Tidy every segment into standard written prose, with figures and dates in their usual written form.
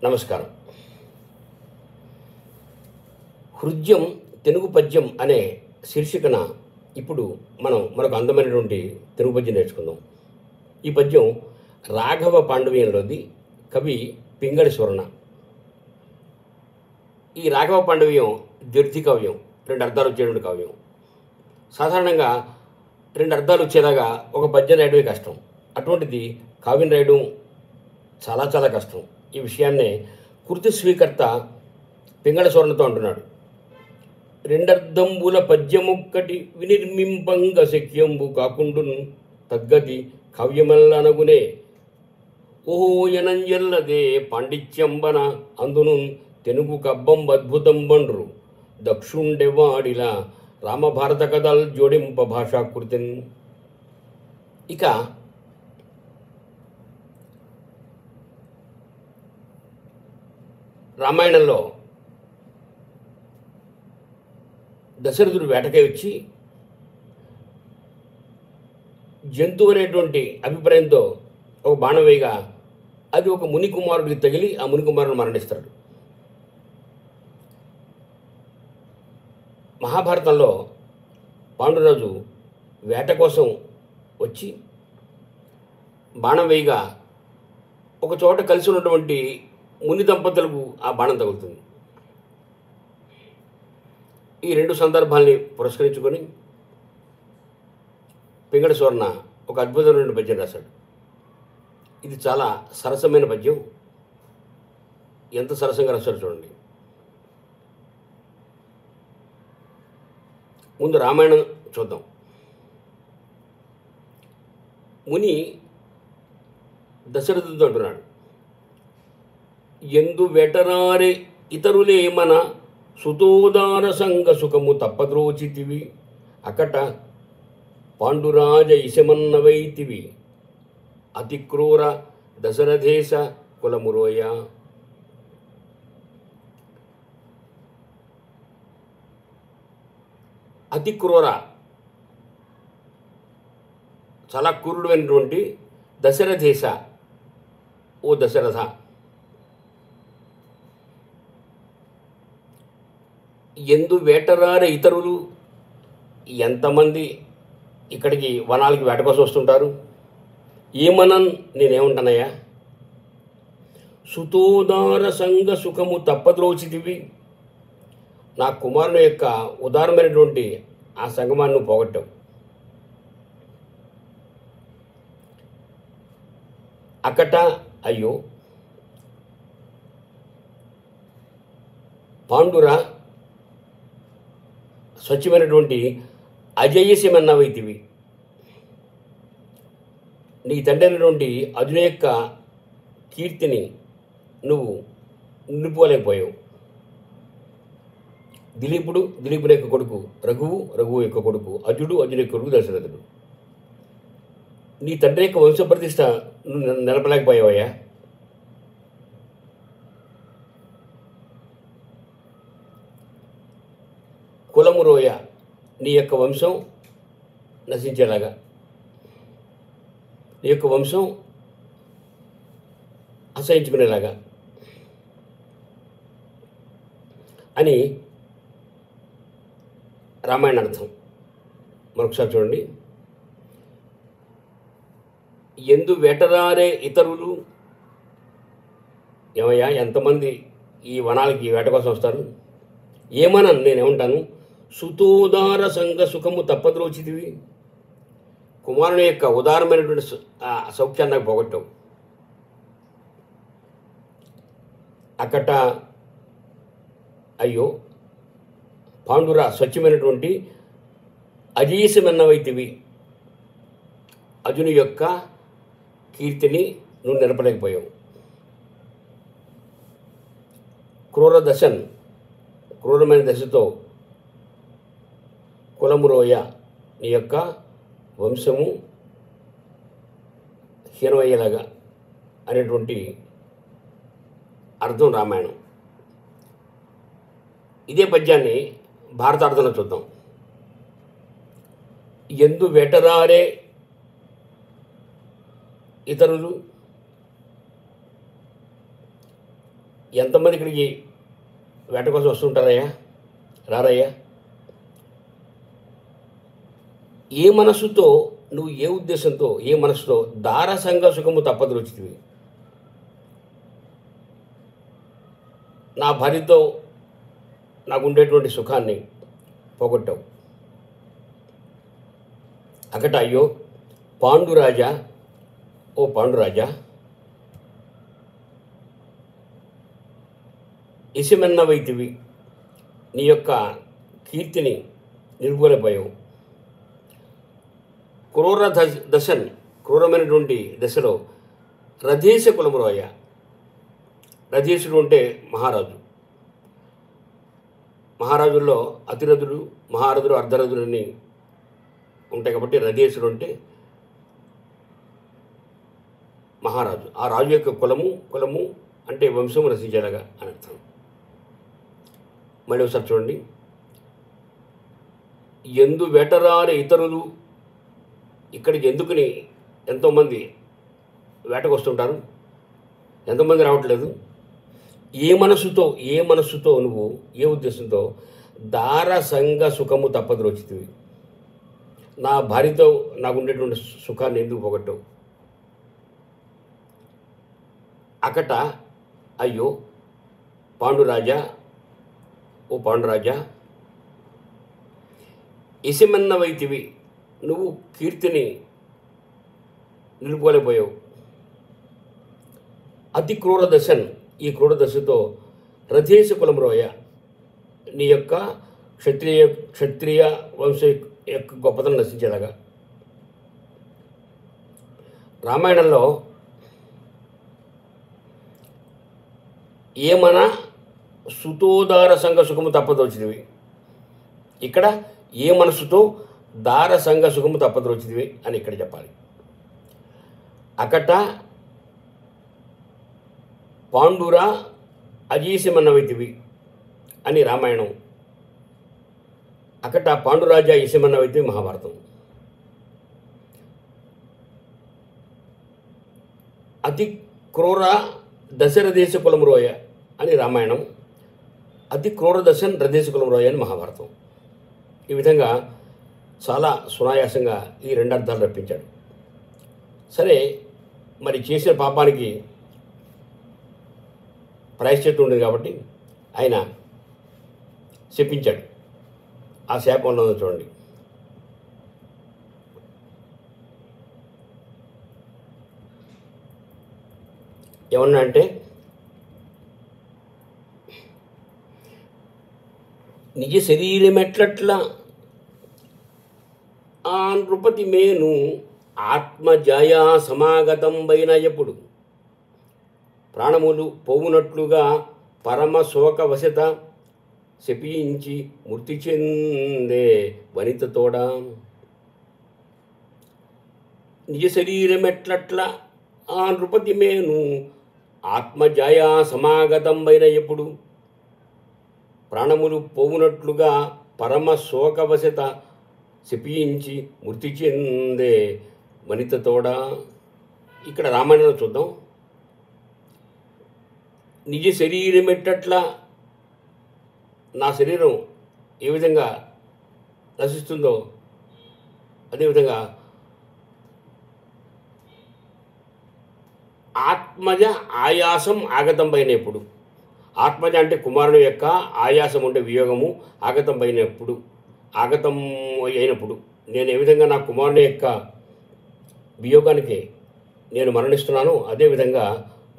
నమస్కారం. హృద్యం తెలుగు పద్యం అనే శీర్షికన ఇప్పుడు మనం మరొక అందమైనటువంటి తెలుగు పద్యం నేర్చుకుందాం. ఈ పద్యం రాఘవ పాండవీయంలోది, కవి పింగళి స్వర్ణ. ఈ రాఘవ పాండవీయం ద్వ్యర్థి కావ్యం, రెండు అర్థాలు వచ్చేటువంటి కావ్యం. సాధారణంగా రెండు అర్థాలు వచ్చేలాగా ఒక పద్యం రాయడమే కష్టం. అటువంటిది కావ్యం రాయడం చాలా చాలా కష్టం. ఈ విషయాన్నే కృతి స్వీకర్త పింగళ స్వర్ణతో అంటున్నాడు. రెండర్థంబుల పద్యమొక్కటి వినిర్మింపంగ శక్యంబు కాకుండును తగ్గతి కావ్యమల్లనగునే ఓహోయనంజల్లదే పాండిత్యంబన అందును తెనుగు కబ్బం అద్భుతం బండ్రు దక్షుండెవాడిలా రామభారత కథల్ జోడింప భాషాకృతిన్. ఇక రామాయణంలో దశరథుడు వేటకై వచ్చి జంతువు అనేటువంటి అభిప్రాయంతో ఒక బాణం వేయగా అది ఒక ముని కుమారుడికి తగిలి ఆ ముని కుమారుడు మరణిస్తాడు. మహాభారతంలో పాండురాజు వేట కోసం వచ్చి బాణం వేయగా ఒక చోట కలిసి ఉన్నటువంటి ముని దంపతులకు ఆ బాణం తగులుతుంది. ఈ రెండు సందర్భాల్ని పురస్కరించుకొని పింగళి స్వర్ణ ఒక అద్భుతమైన పద్యం రాశాడు. ఇది చాలా సరసమైన పద్యం. ఎంత సరసంగా రాశాడు చూడండి. ముందు రామాయణం చూద్దాం. ముని దశరథుడితో అంటున్నాడు, ఎందు వెటరారే ఇతరులే మన సుతోదార సంగ సుఖము తప్పద్రోచితివి అకట పాండురాజ ఇశమన్నవైతివి అతి క్రూర దశరథేశ కులమురోయ. అతి క్రూర, చాలా క్రూరుడైనటువంటి దశరథేశ, ఓ దశరథ, ఎందు వేటరారే ఇతరులు, ఎంతమంది ఇక్కడికి వనాలకి వేట కోసం వస్తుంటారు, ఏమనన్ నేనేమంటానయ్యా, సుతోదార సంగ సుఖము తప్పద్రోచితివి, నా కుమారుని యొక్క ఉదారమైనటువంటి ఆ సంగమాన్ని పోగొట్టావు. అకట, అయ్యో, పాండుర స్వచ్ఛమైనటువంటి అజయస్యమన్నవైతివి, నీ తండ్రి అయినటువంటి అర్జున యొక్క కీర్తిని నువ్వు నిలుపుకోలేకపోయావు. దిలీపుని యొక్క కొడుకు రఘువు యొక్క కొడుకు అర్జునుడు యొక్క కొడుకు దశరథుడు. నీ తండ్రి యొక్క వంశప్రతిష్ఠ నువ్వు నిలపలేకపోయావయ్యా. కులము రోయ, నీ యొక్క వంశం నశించేలాగా, నీ యొక్క వంశం అసహించుకునేలాగా అని రామాయణ అర్థం. మరొకసారి చూడండి. ఎందు వేటరారే ఇతరులు, ఏమయ్యా, ఎంతమంది ఈ వనాలకి వేట కోసం వస్తారు, ఏమనను నేనేమంటాను, సుతోదార సంగ సుఖము తప్పద్రోచితివి, కుమారుని యొక్క ఉదారమైనటువంటి సౌఖ్యాన్ని నాకు పోగొట్టావు. అకట, అయ్యో, పాండుర స్వచ్ఛమైనటువంటి అజీసమన్నవైతివి, అర్జును యొక్క కీర్తిని నువ్వు నిలపలేకపోయావు. క్రూరమైన దశతో కులమురోయ, నీ యొక్క వంశము హీనమయ్యేలాగా అనేటువంటి అర్థం రామాయణం. ఇదే పద్యాన్ని భారతార్థంలో చూద్దాం. ఎందు వేటరారే ఇతరులు, ఎంతమంది ఇక్కడికి వేట కోసం వస్తుంటారయ్యా, రారయ్యా? ఏ మనస్సుతో నువ్వు, ఏ ఉద్దేశంతో, ఏ మనస్సుతో దారసంగ సుఖము తప్పదు రుచితివి? నా భార్యతో నాకు ఉండేటువంటి సుఖాన్ని పోగొట్టావు. అకట అయ్యో పాండురాజా, ఓ పాండురాజా, ఇసిమెన్నవైతివి, నీ యొక్క కీర్తిని నిలుపుకోలేకపోయావు. క్రూర దశన్, క్రూరమైనటువంటి దశలో రథేశ కులములో అయ్యా. రథేశుడు అంటే మహారాజు. మహారాజుల్లో అతిరథుడు, మహారథుడు, అర్ధరథుడు అని ఉంటాయి కాబట్టి రథేశుడు అంటే మహారాజు. ఆ రాజు యొక్క కులము అంటే వంశము రచించేలాగా అని అర్థం. మళ్ళీ ఒకసారి చూడండి. ఎందు వేటరాని ఇతరులు, ఇక్కడికి ఎందుకుని ఎంతోమంది వేటకు వస్తుంటారు, ఎంతోమంది రావట్లేదు. ఏ మనస్సుతో నువ్వు, ఏ ఉద్దేశంతో దారసంగ సుఖము తప్పదు రుచితివి? నా భార్యతో నాకు ఉండేటువంటి సుఖాన్ని ఎందుకు పోగొట్టావు? అకట అయ్యో పాండురాజా, ఓ పాండురాజా, ఇసిమన్నవైతివి, నువ్వు కీర్తిని నిలుపుకోలేకపోయావు. అతి క్రూర దశన్, ఈ క్రూర దశతో రథేశ కులమురోయ, నీ యొక్క క్షత్రియ వంశ యొక్క గొప్పతనం నశించేలాగా. రామాయణంలో ఏమన సుతోదార సంఘ సుఖము తప్పదోచిదివి, ఇక్కడ ఏ మనసుతో దార సంఘ సుఖము తప్పదోచిదివి అని ఇక్కడ చెప్పాలి. అకట పాండురా అజీసిమన్నవైతివి అని రామాయణం, అకట పాండురాజా ఈసిమన్నవైతివి మహాభారతం. అతి క్రూర దశరథేశ కులమురోయ అని రామాయణం, అతి క్రూర దశన్ రథేశ కులమురోయ అని మహాభారతం. ఈ విధంగా చాలా సునాయాసంగా ఈ రెండు అర్థాలు రప్పించాడు. సరే, మరి చేసిన పాపానికి ప్రాయశ్చిత్తం ఉండేది కాబట్టి ఆయన శపించాడు. ఆ శాపంలో చూడండి. ఏమన్నా అంటే, నిజ శరీరమెట్లట్లా ఆ నృపతి మేను ఆత్మజయా సమాగతం బైన ఎప్పుడు, ప్రాణములు పోవునట్లుగా పరమ శోకవశత శపించి మృతి చెందే వనితతోడా. నిజ శరీరమెట్లట్లా ఆ నృపతి మేను ఆత్మజయా సమాగతం బైన ఎప్పుడు, ప్రాణములు పోవునట్లుగా పరమ శోకవశత శపించి మృతి చెందే వనితతోడా. ఇక్కడ రామాయణంలో చూద్దాం. నిజ శరీరం ఎట్టట్లా, నా శరీరం ఏ విధంగా నశిస్తుందో అదేవిధంగా ఆత్మజ ఆయాసం ఆగతం పైనప్పుడు, ఆత్మజ అంటే కుమారుని యొక్క ఆయాసం ఉండే వియోగము ఆగతం పైనప్పుడు, ఆగతం అయినప్పుడు నేను ఏ విధంగా నా కుమారుని యొక్క వియోగానికి నేను మరణిస్తున్నాను, అదేవిధంగా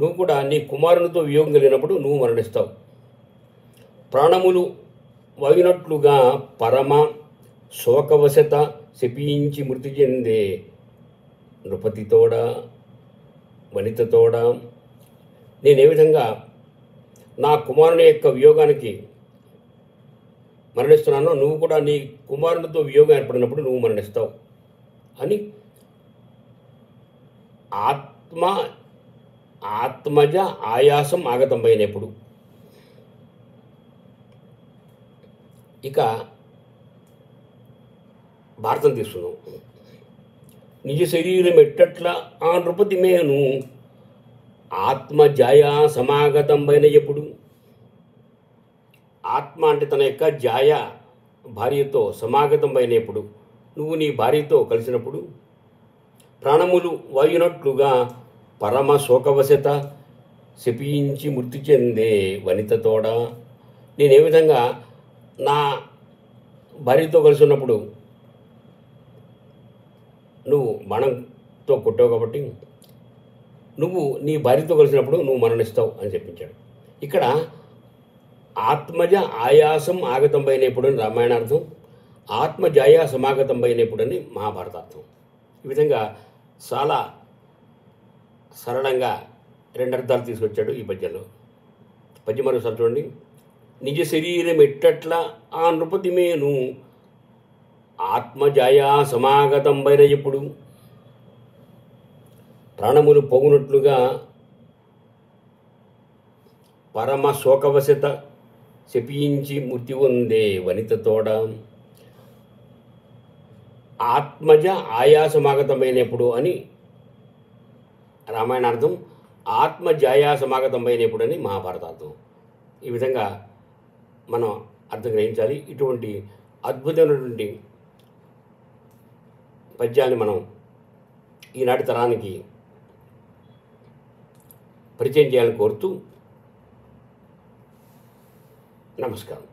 నువ్వు కూడా నీ కుమారునితో వియోగం కలిగినప్పుడు నువ్వు మరణిస్తావు. ప్రాణములు వగినట్లుగా పరమ శోకవశత శపించి మృతి చెందే నృపతితోడా వనితతోడా. నేను ఏ విధంగా నా కుమారుని యొక్క వియోగానికి మరణిస్తున్నానో నువ్వు కూడా నీ కుమారునితో వియోగం ఏర్పడినప్పుడు నువ్వు మరణిస్తావు అని ఆత్మజ ఆయాసం ఆగతం పైనప్పుడు. ఇక భారతం తీసుకున్నాం. నిజ శరీరం ఎట్టట్లా ఆ నృపతి మేను ఆత్మజాయా సమాగతంపైన ఎప్పుడు ఆత్మ అంటే తన యొక్క జాయ భార్యతో సమాగతం అయినప్పుడు నువ్వు నీ భార్యతో కలిసినప్పుడు ప్రాణములు వాయునట్లుగా పరమ శోకవశత శపించి మృతి చెందే వనితతోడ నేను ఏ విధంగా నా భార్యతో కలిసి ఉన్నప్పుడు నువ్వు బాణంతో కొట్టావు కాబట్టి నువ్వు నీ భార్యతో కలిసినప్పుడు నువ్వు మరణిస్తావు అని చెప్పించాడు. ఇక్కడ ఆత్మజ ఆయాసం ఆగతం పైనప్పుడు అని రామాయణార్థం, ఆత్మజాయ సమాగతం పైనప్పుడు అని మహాభారతార్థం. ఈ విధంగా చాలా సరళంగా రెండు అర్థాలు తీసుకొచ్చాడు ఈ పద్యంలో. పద్యం మరోసారి చూడండి. నిజ శరీరం ఎట్టట్లా ఆ నృపతి మేను ఆత్మజాయా సమాగతం పైన ఎప్పుడు ప్రాణములు పోగునట్లుగా పరమ శోకవశత శపించి మృతి ఉందే వనితతోడ ఆత్మజ ఆయాసమాగతమైనప్పుడు అని రామాయణార్థం, ఆత్మజాయాసమాగతమైనప్పుడు అని మహాభారతార్థం. ఈ విధంగా మనం అర్థం గ్రహించాలి. ఇటువంటి అద్భుతమైనటువంటి పద్యాన్ని మనం ఈనాటి తరానికి పరిచయం చేయాలని కోరుతూ నమస్కారం.